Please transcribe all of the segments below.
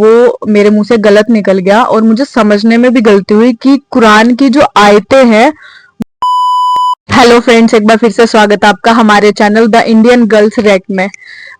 वो मेरे मुंह से गलत निकल गया और मुझे समझने में भी गलती हुई कि कुरान की जो आयतें हैं। हेलो फ्रेंड्स, एक बार फिर से स्वागत है आपका हमारे channel the Indian girls rack में।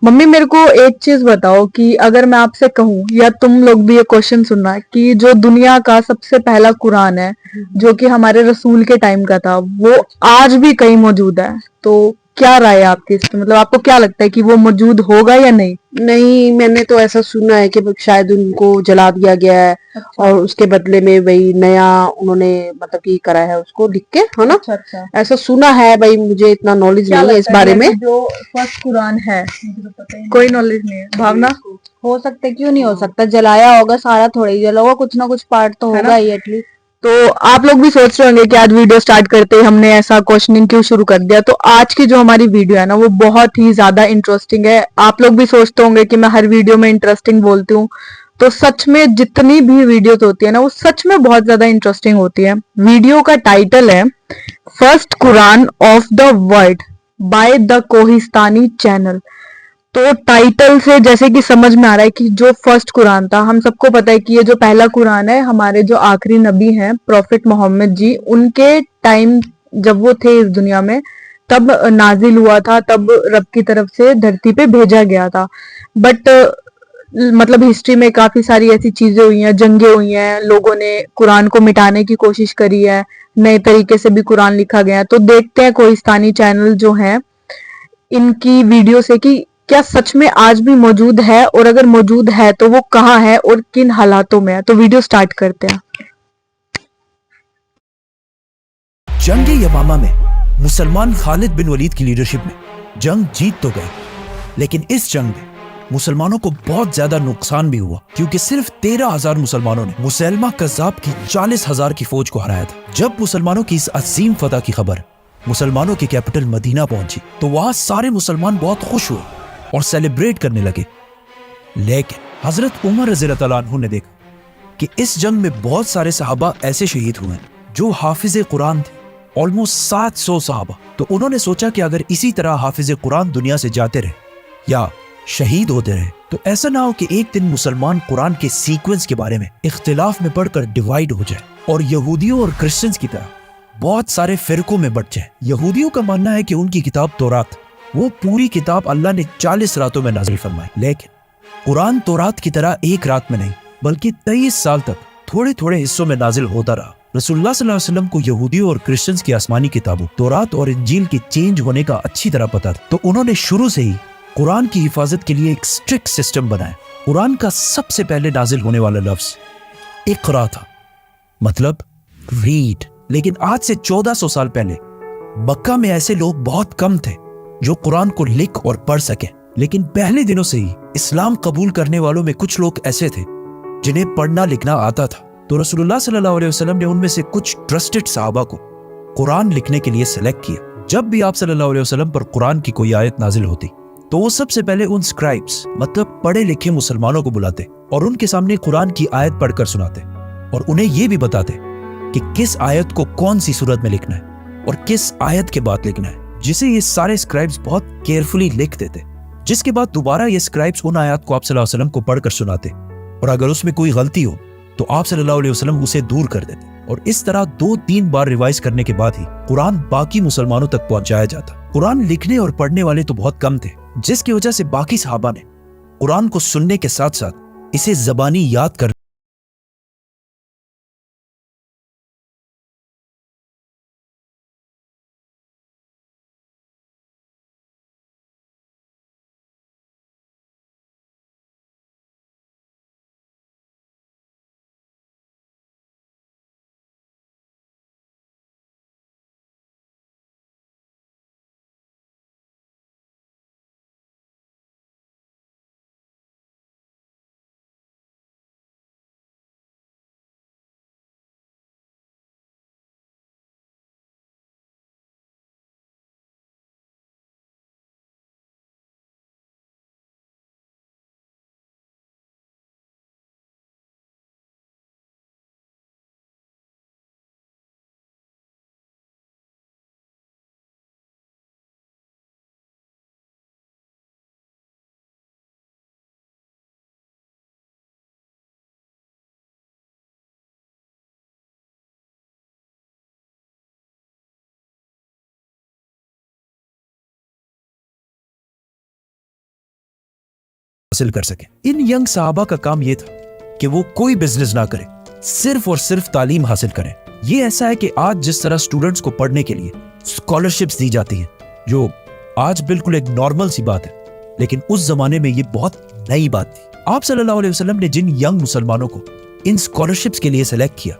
मम्मी, मेरे को एक चीज बताओ कि अगर मैं आपसे कहूँ या तुम लोग भी ये क्वेश्चन सुनना कि जो दुनिया का सबसे पहला कुरान है जो कि हमारे रसूल के टाइम का था, वो आज भी कहीं मौजूद है, तो क्या राय है आपकी इस पे? मतलब आपको क्या लगता है कि वो मौजूद होगा या नहीं? नहीं, मैंने तो ऐसा सुना है कि शायद उनको जला दिया गया है। अच्छा और उसके बदले में वही नया उन्होंने मतलब कि करा है उसको लिख के, है ना? अच्छा अच्छा। ऐसा सुना है भाई, मुझे इतना नॉलेज क्या नहीं है इस लगता है बारे में। वैसे जो फर्स्ट कुरान है? मुझे तो पता ही नहीं, कोई नॉलेज नहीं है। भावना? हो सकता है, क्यों नहीं हो सकता? जलाया होगा, सारा थोड़ा ही जला होगा, कुछ ना कुछ पार्ट तो है होगा ना? ही एटलीस्ट। तो आप लोग भी सोच रहे होंगे कि आज वीडियो स्टार्ट करते ही हमने ऐसा क्वेश्चनिंग क्यों शुरू कर दिया। तो आज की जो हमारी वीडियो है ना, वो बहुत ही ज्यादा इंटरेस्टिंग है। आप लोग भी सोचते होंगे कि मैं हर वीडियो में इंटरेस्टिंग बोलती हूँ, तो सच में जितनी भी वीडियोस होती है ना, वो सच में बहुत ज्यादा इंटरेस्टिंग होती है। वीडियो का टाइटल है first Quran of the world by the Kohistani channel. तो टाइटल से जैसे कि समझ में आ रहा है कि जो फर्स्ट कुरान था, हम सबको पता है कि ये जो पहला कुरान है, हमारे जो आखिरी नबी हैं प्रॉफिट मोहम्मद जी, उनके टाइम जब वो थे इस दुनिया में, तब नाजिल हुआ था, तब रब की तरफ से धरती पे भेजा गया था। बट मतलब हिस्ट्री में काफी सारी ऐसी चीजें हुई हैं, जंगें हुई हैं, लोगों ने कुरान को मिटाने की कोशिश करी है, नए तरीके से भी कुरान लिखा गया है। तो देखते हैं कोहिस्तानी चैनल जो है, इनकी वीडियो से कि क्या सच में आज भी मौजूद है, और अगर मौजूद है तो वो कहाँ है और किन हालातों में है। तो वीडियो स्टार्ट करते हैं। जंग यमामा में मुसलमान खालिद बिन वलीद की लीडरशिप में जंग जीत तो गए, लेकिन इस जंग में मुसलमानों को बहुत ज्यादा नुकसान भी हुआ, क्योंकि सिर्फ 13,000 मुसलमानों ने मुसैलमा कज़्ज़ाब की 40,000 की फौज को हराया था। जब मुसलमानों की इस अजीम फतह की खबर मुसलमानों की कैपिटल मदीना पहुंची, तो वहां सारे मुसलमान बहुत खुश हुए और सेलिब्रेट करने लगे। लेकिन हजरत उमर रज़ियल्लाहु अन्हु ने देखा कि इस जंग में बहुत सारे सहाबा ऐसे शहीद हुए जो हाफिज कुरान थे, ऑलमोस्ट 700 सहाबा। तो उन्होंने सोचा कि अगर इसी तरह हाफिज कुरान दुनिया से जाते रहे या शहीद होते रहे, तो ऐसा ना हो कि एक दिन मुसलमान कुरान के सीक्वेंस के बारे में इख्तिलाफ में पढ़कर डिवाइड हो जाए और यहूदियों और क्रिश्चियंस की तरह बहुत सारे फिरकों में बट जाए। यहूदियों का मानना है कि उनकी किताब तौरात, वो पूरी किताब अल्लाह ने 40 रातों में नाजिल फरमाई, लेकिन कुरान तौरात की तरह एक रात में नहीं बल्कि 23 साल तक थोड़े थोड़े हिस्सों में नाजिल होता रहा। रसूलुल्लाह सल्लल्लाहु अलैहि वसल्लम को यहूदियों और क्रिश्चियंस की आसमानी किताबों तौरात और इंजील के चेंज होने का अच्छी तरह पता था, तो उन्होंने शुरू से ही कुरान की हिफाजत के लिए एक स्ट्रिक्ट सिस्टम बनाया। कुरान का सबसे पहले नाजिल होने वाला लफ्ज इक़रा था, मतलब रीड। लेकिन आज से 1400 साल पहले मक्का में ऐसे लोग बहुत कम थे जो कुरान को लिख और पढ़ सके। लेकिन पहले दिनों से ही इस्लाम कबूल करने वालों में कुछ लोग ऐसे थे जिन्हें पढ़ना लिखना आता था। तो रसूलुल्लाह सल्लल्लाहु अलैहि वसल्लम ने उनमें से कुछ ट्रस्टेड सहाबा को कुरान लिखने के लिए सेलेक्ट किया। जब भी आप सल्लल्लाहु अलैहि वसल्लम पर कुरान की कोई आयत नाजिल होती, तो वो सबसे पहले उन स्क्राइब्स, मतलब पढ़े लिखे मुसलमानों को बुलाते और उनके सामने कुरान की आयत पढ़कर सुनाते और उन्हें यह भी बताते कि किस आयत को कौन सी सूरत में लिखना है और किस आयत के बाद लिखना है, जिसे ये सारे स्क्राइब्स बहुत केयरफुली लिख देते। जिसके बाद दोबारा ये स्क्राइब्स उन आयत को आप सल्लल्लाहु अलैहि वसल्लम को पढ़कर सुनाते और अगर उसमें कोई गलती हो तो आप सल्लल्लाहु अलैहि वसल्लम उसे दूर कर देते। और इस तरह 2-3 बार रिवाइज करने के बाद ही कुरान बाकी मुसलमानों तक पहुंचाया जाता। कुरान लिखने और पढ़ने वाले तो बहुत कम थे, जिसकी वजह से बाकी सहाबा ने कुरान को सुनने के साथ साथ इसे ज़बानी याद कर हासिल कर सके। इन यंग सहाबा का काम ये था कि वो कोई बिजनेस ना करे, सिर्फ और सिर्फ तालीम हासिल करें। ये ऐसा है कि आज जिस तरह स्टूडेंट्स को पढ़ने के लिए स्कॉलरशिप्स दी जाती हैं, जो आज बिल्कुल एक नॉर्मल सी बात है, लेकिन उस जमाने में ये बहुत नई बात थी। आप सल्लल्लाहु अलैहि वसल्लम ने जिन यंग मुसलमानों को इन स्कॉलरशिप्स के लिए सेलेक्ट किया,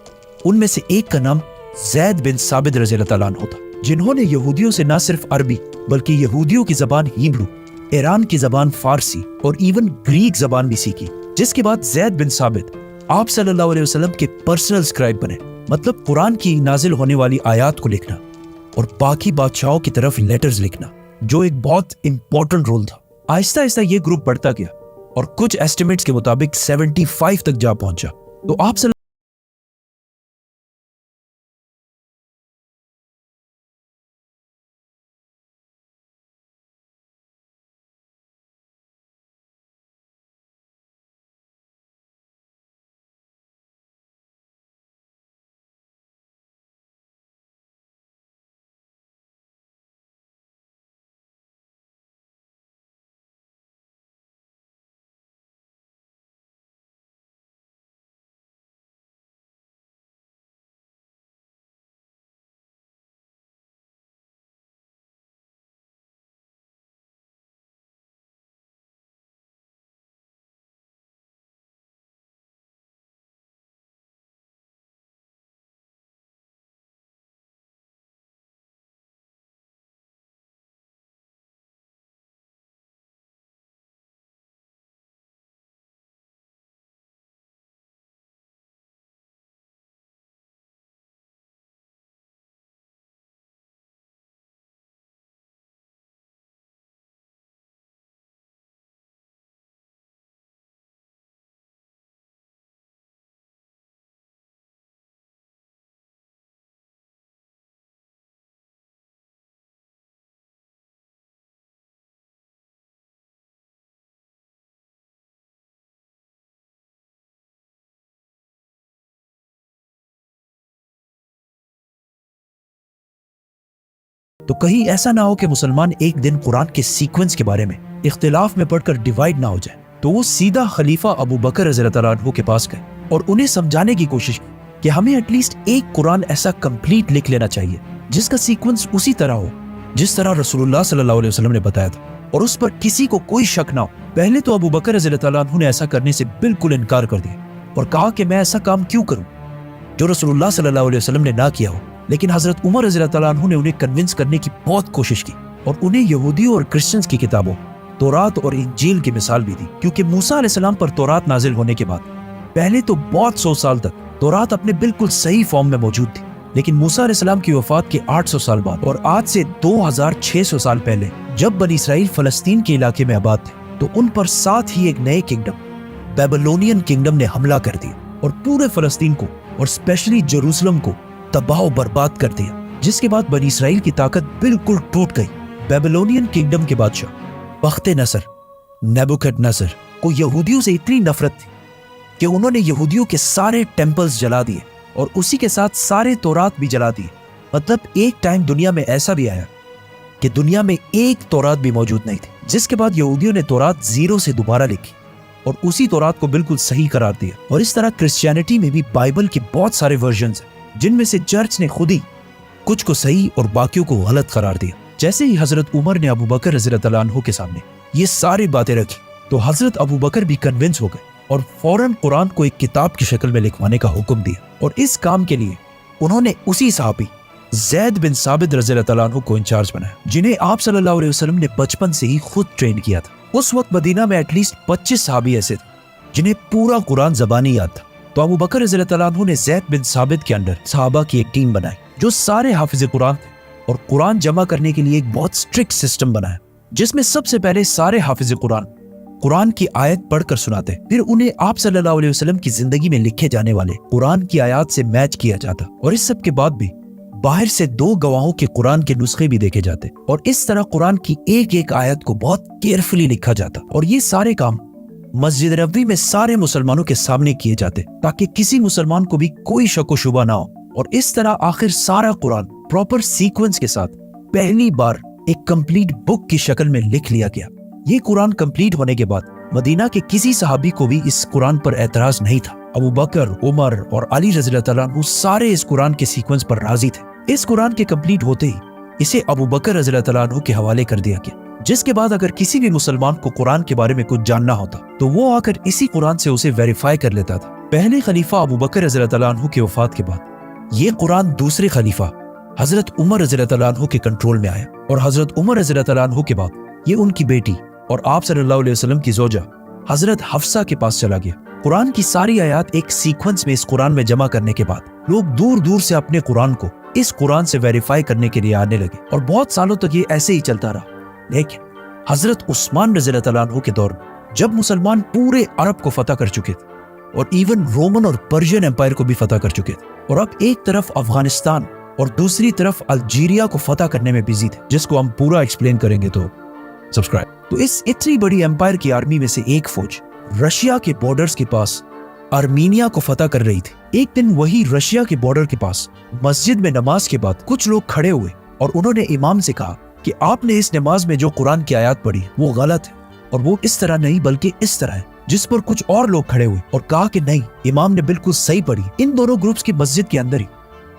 उनमें से एक का नाम ज़ैद बिन साबित रज़ियल्लाहु ताला अन्हु था, जिन्होंने यहूदियों से न सिर्फ अरबी बल्कि यहूदियों की जबान हिब्रू, ईरान की जबान फारसी और इवन ग्रीक जबान भी सीखी। जिसके बाद ज़ैद बिन साबित आप सल्लल्लाहु अलैहि वसल्लम के पर्सनल स्क्राइब बने, मतलब कुरान की नाजिल होने वाली आयात को लिखना और बाकी बादशाहों की तरफ लेटर्स लिखना, जो एक बहुत इंपॉर्टेंट रोल था। आहिस्ता आहिस्ता ये ग्रुप बढ़ता गया और कुछ एस्टिमेट्स के मुताबिक 75 तक जा पहुंचा। तो आप तो कहीं ऐसा ना हो कि मुसलमान एक दिन कुरान के सीक्वेंस के बारे में इख्तिलाफ में पढ़कर डिवाइड ना हो जाए। तो वो सीधा खलीफा अबू बकर रज़ियल्लाहु ताला अन्हु के पास गए और उन्हें समझाने की कोशिश की कि हमें एटलीस्ट एक कुरान ऐसा कंप्लीट लिख लेना चाहिए जिसका सीक्वेंस उसी तरह हो जिस तरह रसूलुल्लाह सल्लल्लाहु अलैहि वसल्लम ने बताया था और उस पर किसी को कोई शक ना हो। पहले तो अबू बकर रज़ियल्लाहु ताला अन्हु ने ऐसा करने से बिल्कुल इनकार कर दिया और कहा कि मैं ऐसा काम क्यों करूं जो रसूलुल्लाह सल्लल्लाहु अलैहि वसल्लम ने ना किया हो। लेकिन हजरत उमर रज़ियल्लाहु ताला अन्हु ने उन्हें कन्विंस करने की बहुत कोशिश की और उन्हें यहूदियों और क्रिश्चियंस की किताबों तौरात और इंजील की मिसाल भी दी, क्योंकि मूसा अलैहिस्सलाम पर तौरात नाजिल होने के बाद पहले तो बहुत 100 साल तक तौरात अपने बिल्कुल सही फॉर्म में मौजूद थी, लेकिन मूसा अलैहिस्सलाम की वफात के 800 साल बाद और आज से 2600 साल पहले जब बनी इसराइल फलस्तीन के इलाके में आबाद थे तो उन पर साथ ही एक नए किंगडम बेबीलोनियन किंगडम ने हमला कर दिया और पूरे फलस्तीन को और स्पेशली जेरूसलम को तबाह बर्बाद कर दिया, जिसके बाद बनी इसराइल की ताकत बिल्कुल टूट गई। बेबीलोनियन किंगडम के बादशाह बख्त-ए-नसर नेबुकदनेस्सर को यहूदियों से इतनी नफरत थी कि उन्होंने यहूदियों के सारे टेम्पल्स जला दिए और उसी के साथ सारे तौरात भी जला दिए। मतलब एक टाइम दुनिया में ऐसा भी आया कि दुनिया में एक तौरात भी मौजूद नहीं थी, जिसके बाद यहूदियों ने तौरात जीरो से दोबारा लिखी और उसी तौरात को बिल्कुल सही करार दिया। और इस तरह क्रिश्चियनिटी में भी बाइबल के बहुत सारे वर्जन्स हैं जिनमें से चर्च ने खुद ही कुछ को सही और बाकियों को गलत करार दिया। जैसे ही हजरत उमर ने अबू बकर रज़ियल्लाहु ताला अन्हु के सामने ये सारी बातें रखी तो हजरत अबू बकर भी कन्विंस हो गए और फौरन कुरान को एक किताब की शक्ल में लिखवाने का हुक्म दिया। और इस काम के लिए उन्होंने उसी सहाबी ज़ैद बिन साबित रज़ियल्लाहु ताला अन्हु को इंचार्ज बनाया, जिन्हें आप सल्लल्लाहु अलैहि वसल्लम ने बचपन से ही खुद ट्रेन किया था। उस वक्त मदीना में एटलीस्ट 25 सहाबी ऐसे थे जिन्हें पूरा कुरान ज़बानी याद था। तो अबू बकर रज़ियल्लाहु ताला अन्हु ने ज़ैद बिन साबित के अंडर सहाबा की एक टीम बनाई जो सारे हाफिज़ कुरान थे और कुरान जमा करने के लिए एक बहुत स्ट्रिक्ट सिस्टम बनाया, जिसमें सबसे पहले सारे हाफिज़ कुरान की आयत पढ़कर सुनाते, फिर उन्हें आप सल्लल्लाहु अलैहि वसल्लम की जिंदगी में लिखे जाने वाले कुरान की आयत से मैच किया जाता और इस सब के बाद भी बाहर से 2 गवाहों के कुरान के नुस्खे भी देखे जाते और इस तरह कुरान की एक एक आयत को बहुत केयरफुली लिखा जाता। और ये सारे काम मस्जिद नबवी में सारे मुसलमानों के सामने किए जाते ताकि किसी मुसलमान को भी कोई शक व शुबा ना हो। और इस तरह आखिर सारा कुरान प्रॉपर सीक्वेंस के साथ पहली बार एक कंप्लीट बुक की शक्ल में लिख लिया गया। ये कुरान कंप्लीट होने के बाद मदीना के किसी सहाबी को भी इस कुरान पर एतराज नहीं था। अबू बकर, उमर और अली रज़ी अल्लाह तआला अन्हु सारे इस कुरान के सीक्वेंस पर राजी थे। इस कुरान के कंप्लीट होते ही इसे अबू बकर रज़ी अल्लाह तआला अन्हु के हवाले कर दिया गया, जिसके बाद अगर किसी भी मुसलमान को कुरान के बारे में कुछ जानना होता तो वो आकर इसी कुरान से उसे वेरीफाई कर लेता था। पहले खलीफा अबू बकर रज़ी अल्लाह तआला अन्हु के वफात के बाद ये कुरान दूसरे खलीफा हजरत उमर रज़ी अल्लाह तआला अन्हु के कंट्रोल में आया, और हजरत उमर रज़ी अल्लाह तआला अन्हु के बाद ये उनकी बेटी और आप सल्लल्लाहु अलैहि वसल्लम की जोजा हजरत हफ्सा के पास चला गया। कुरान की सारी आयत एक सीक्वेंस में इस कुरान में जमा करने के बाद लोग दूर दूर से अपने कुरान को इस कुरान से वेरीफाई करने के लिए आने लगे, और बहुत सालों तक ये ऐसे ही चलता रहा। लेकिन हजरत उस्मान रज़ी अल्लाह तआला अन्हु के दौर में जब मुसलमान पूरे अरब को फतह कर चुके थे और इवन रोमन और पर्शियन एम्पायर को भी फतह कर चुके थे, और अब एक तरफ अफगानिस्तान और दूसरी तरफ अल्जीरिया को फतह करने में बिजी थे, जिसको हम पूरा एक्सप्लेन करेंगे तो सब्सक्राइब। तो इस इतनी बड़ी एम्पायर की आर्मी में से एक फौज रशिया के बॉर्डर्स के पास आर्मीनिया को फतह कर रही थी। एक दिन वही रशिया के बॉर्डर के पास मस्जिद में नमाज के बाद कुछ लोग खड़े हुए और उन्होंने इमाम से कहा कि आपने इस नमाज में जो कुरान की आयत पढ़ी वो गलत है, और वो इस तरह नहीं बल्कि इस तरह है। जिस पर कुछ और लोग खड़े हुए और कहा कि नहीं, इमाम ने बिल्कुल सही पढ़ी। इन दोनों ग्रुप्स की मस्जिद के अंदर ही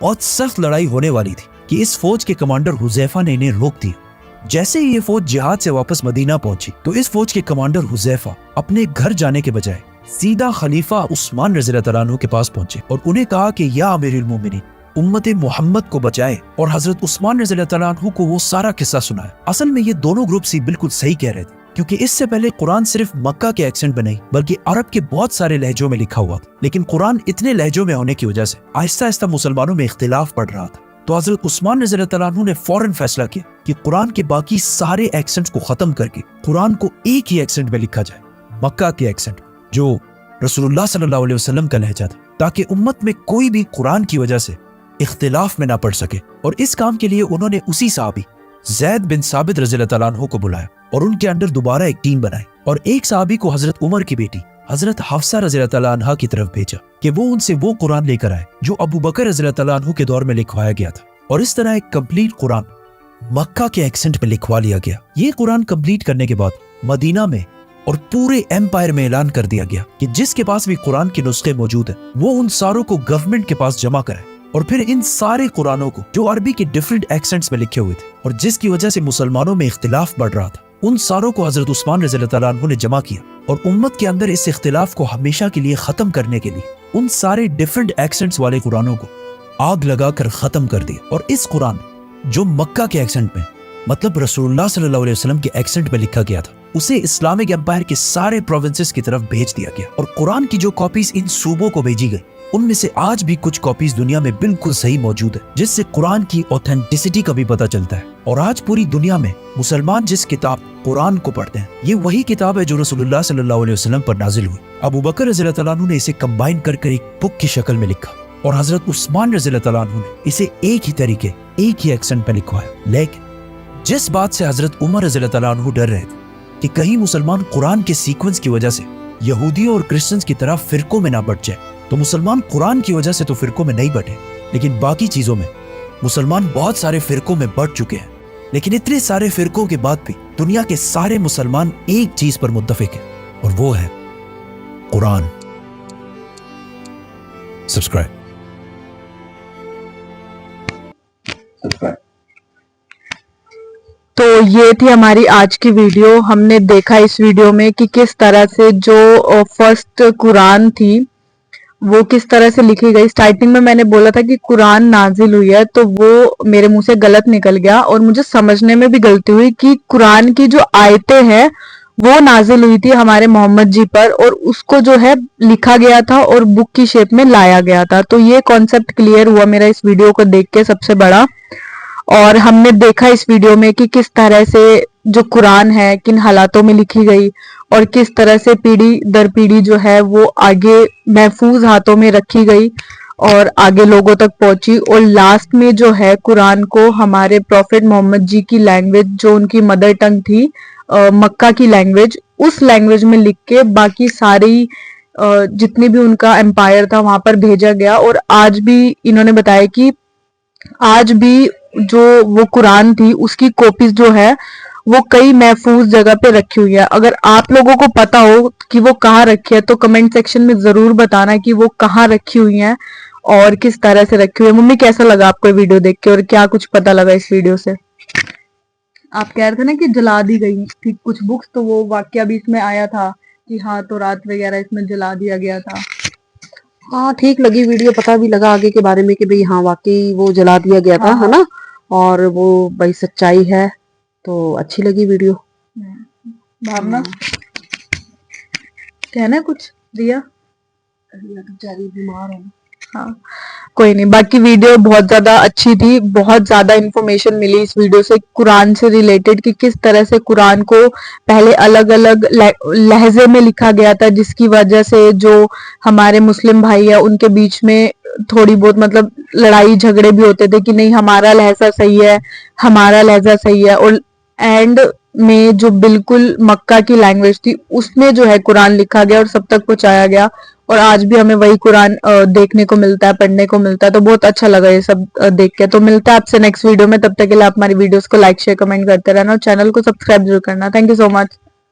बहुत सख्त लड़ाई होने वाली थी कि इस फौज के कमांडर हुजैफा ने इन्हें रोक दिया। जैसे ही ये फौज जिहाद से वापस मदीना पहुंची तो इस फौज के कमांडर हुजैफा अपने घर जाने के बजाय सीधा खलीफा उस्मान रज़ी अल्लाह तआला अन्हु के पास पहुंचे और उन्हें कहा कि या अमीरुल मोमिनीन, उम्मत मोहम्मद को बचाए, और हजरत उस्मान रज़ी अल्लाह तआला अन्हु को वो सारा किस्सा सुनाया। असल में ये दोनों ग्रुप्स ही बिल्कुल सही कह रहे थे, क्योंकि इससे पहले कुरान सिर्फ मक्का के एक्सेंट में नहीं बल्कि अरब के बहुत सारे लहजों में लिखा हुआ था। लेकिन कुरान इतने लहजों में होने की वजह से आहिस्ता आहिस्ता मुसलमानों में इख्तिलाफ पड़ रहा था। तो हजरत उस्मान रज़ी अल्लाह तआला अन्हु ने फौरन फैसला किया कि कुरान के बाकी सारे एक्सेंट्स को खत्म करके कुरान को एक ही एक्सेंट में लिखा जाए, मक्का के एक्सेंट जो रसूलुल्लाह सल्लल्लाहु अलैहि वसल्लम का लहजा था, ताकि उम्मत में कोई भी कुरान की वजह से इख्तिलाफ में ना पड़ सके। और इस काम के लिए उन्होंने उसी सहाबी ज़ैद बिन साबित रज़ी अल्लाह तआला अन्हु को बुलाया और उनके अंडर दोबारा एक टीम बनाई, और एक सहाबी को हजरत उमर की बेटी हजरत हफ्सा रज़ी अल्लाह तआला अन्हा की तरफ भेजा कि वो उनसे वो कुरान लेकर आए जो अबू बकर रज़ी अल्लाह तआला अन्हु के दौर में लिखवाया गया था। और इस तरह एक कंप्लीट कुरान मक्का के एक्सेंट में लिखवा लिया गया। ये कुरान कंप्लीट करने के बाद मदीना में और पूरे एम्पायर में ऐलान कर दिया गया कि जिसके पास भी कुरान के नुस्खे मौजूद हैं वो उन सारों को गवर्नमेंट के पास जमा कराए, और फिर इन सारे कुरानों को जो अरबी के डिफरेंट एक्सेंट्स में लिखे हुए थे और जिसकी वजह से मुसलमानों में इख्तिलाफ बढ़ रहा था, उन सारों को हजरत उस्मान रज़ी अल्लाह तआला अन्हु ने जमा किया और उम्मत के अंदर इस इख्तिलाफ को हमेशा के लिए खत्म करने के लिए उन सारे डिफरेंट एक्सेंट्स वाले कुरानों को आग लगाकर खत्म कर दिया। और इस कुरान जो मक्का के एक्सेंट में मतलब रसूलुल्लाह सल्लल्लाहु अलैहि वसल्लम के एक्सेंट में लिखा गया था, उसे इस्लामिक एम्पायर के सारे प्रोविंसेस की तरफ भेज दिया गया। और कुरान की जो कॉपीज इन सूबों को भेजी गई उनमें से आज भी कुछ कॉपीज दुनिया में बिल्कुल सही मौजूद है, जिससे कुरान की ऑथेंटिसिटी का भी पता चलता है। और आज पूरी दुनिया में मुसलमान जिस किताब कुरान को पढ़ते हैं, ये वही किताब है जो रसूलुल्लाह सल्लल्लाहु अलैहि वसल्लम पर नाजिल हुई। अबू बकर रज़ी अल्लाह तआला अन्हु ने इसे कंबाइन कर एक बुक की शक्ल में लिखा, और हजरत उस्मान रज़ी अल्लाह तआला अन्हु ने इसे एक ही तरीके एक ही एक्सेंट में लिखवाया। लेकिन जिस बात से हजरत उमर रज़ी अल्लाह तआला अन्हु डर रहे थे कि कहीं मुसलमान कुरान के सीक्वेंस की वजह से यहूदियों और क्रिश्चियंस की तरफ फिरकों में ना बढ़ जाए, तो मुसलमान कुरान की वजह से तो फिरकों में नहीं बढ़े, लेकिन बाकी चीजों में मुसलमान बहुत सारे फिरकों में बढ़ चुके हैं। लेकिन इतने सारे फिरकों के बाद भी दुनिया के सारे मुसलमान एक चीज पर मुत्तफिक हैं, और वो है कुरान। सब्सक्राइब। तो ये थी हमारी आज की वीडियो। हमने देखा इस वीडियो में कि किस तरह से जो फर्स्ट कुरान थी वो किस तरह से लिखी गई। स्टार्टिंग में मैंने बोला था कि कुरान नाजिल हुई है, तो वो मेरे मुंह से गलत निकल गया और मुझे समझने में भी गलती हुई कि कुरान की जो आयतें हैं वो नाजिल हुई थी हमारे मोहम्मद जी पर, और उसको जो है लिखा गया था और बुक की शेप में लाया गया था। तो ये कॉन्सेप्ट क्लियर हुआ मेरा इस वीडियो को देख के सबसे बड़ा। और हमने देखा इस वीडियो में कि किस तरह से जो कुरान है किन हालातों में लिखी गई और किस तरह से पीढ़ी दर पीढ़ी जो है वो आगे महफूज हाथों में रखी गई और आगे लोगों तक पहुंची। और लास्ट में जो है कुरान को हमारे प्रॉफेट मोहम्मद जी की लैंग्वेज जो उनकी मदर टंग थी मक्का की लैंग्वेज, उस लैंग्वेज में लिख के बाकी सारी जितनी भी उनका एम्पायर था वहां पर भेजा गया। और आज भी इन्होंने बताया कि आज भी जो वो कुरान थी उसकी कॉपीज जो है वो कई महफूज जगह पे रखी हुई है। अगर आप लोगों को पता हो कि वो कहाँ रखी है तो कमेंट सेक्शन में जरूर बताना कि वो कहाँ रखी हुई हैं और किस तरह से रखी हुई है। मम्मी कैसा लगा आपको ये वीडियो देख के और क्या कुछ पता लगा इस वीडियो से? आप कह रहे थे ना कि जला दी गई थी कुछ बुक्स, तो वो वाकया भी इसमें आया था कि हाँ तो रात वगैरह इसमें जला दिया गया था। हाँ ठीक लगी वीडियो, पता भी लगा आगे के बारे में कि भाई हाँ वाकई वो जला दिया गया था, है ना, और वो भाई सच्चाई है, तो अच्छी लगी वीडियो। भावना कहना है कुछ? रिया बेचारी बीमार है। हाँ कोई नहीं, बाकी वीडियो बहुत ज्यादा अच्छी थी, बहुत ज्यादा इंफॉर्मेशन मिली इस वीडियो से कुरान से रिलेटेड कि किस तरह से कुरान को पहले अलग अलग लहजे में लिखा गया था, जिसकी वजह से जो हमारे मुस्लिम भाई है उनके बीच में थोड़ी बहुत मतलब लड़ाई झगड़े भी होते थे कि नहीं हमारा लहजा सही है, हमारा लहजा सही है। और एंड में जो बिल्कुल मक्का की लैंग्वेज थी उसमें जो है कुरान लिखा गया और सब तक पहुंचाया गया, और आज भी हमें वही कुरान देखने को मिलता है, पढ़ने को मिलता है। तो बहुत अच्छा लगा ये सब देख के। तो मिलता है आपसे नेक्स्ट वीडियो में, तब तक के लिए आप हमारी वीडियोस को लाइक शेयर कमेंट करते रहना और चैनल को सब्सक्राइब जरूर करना। Thank you so much.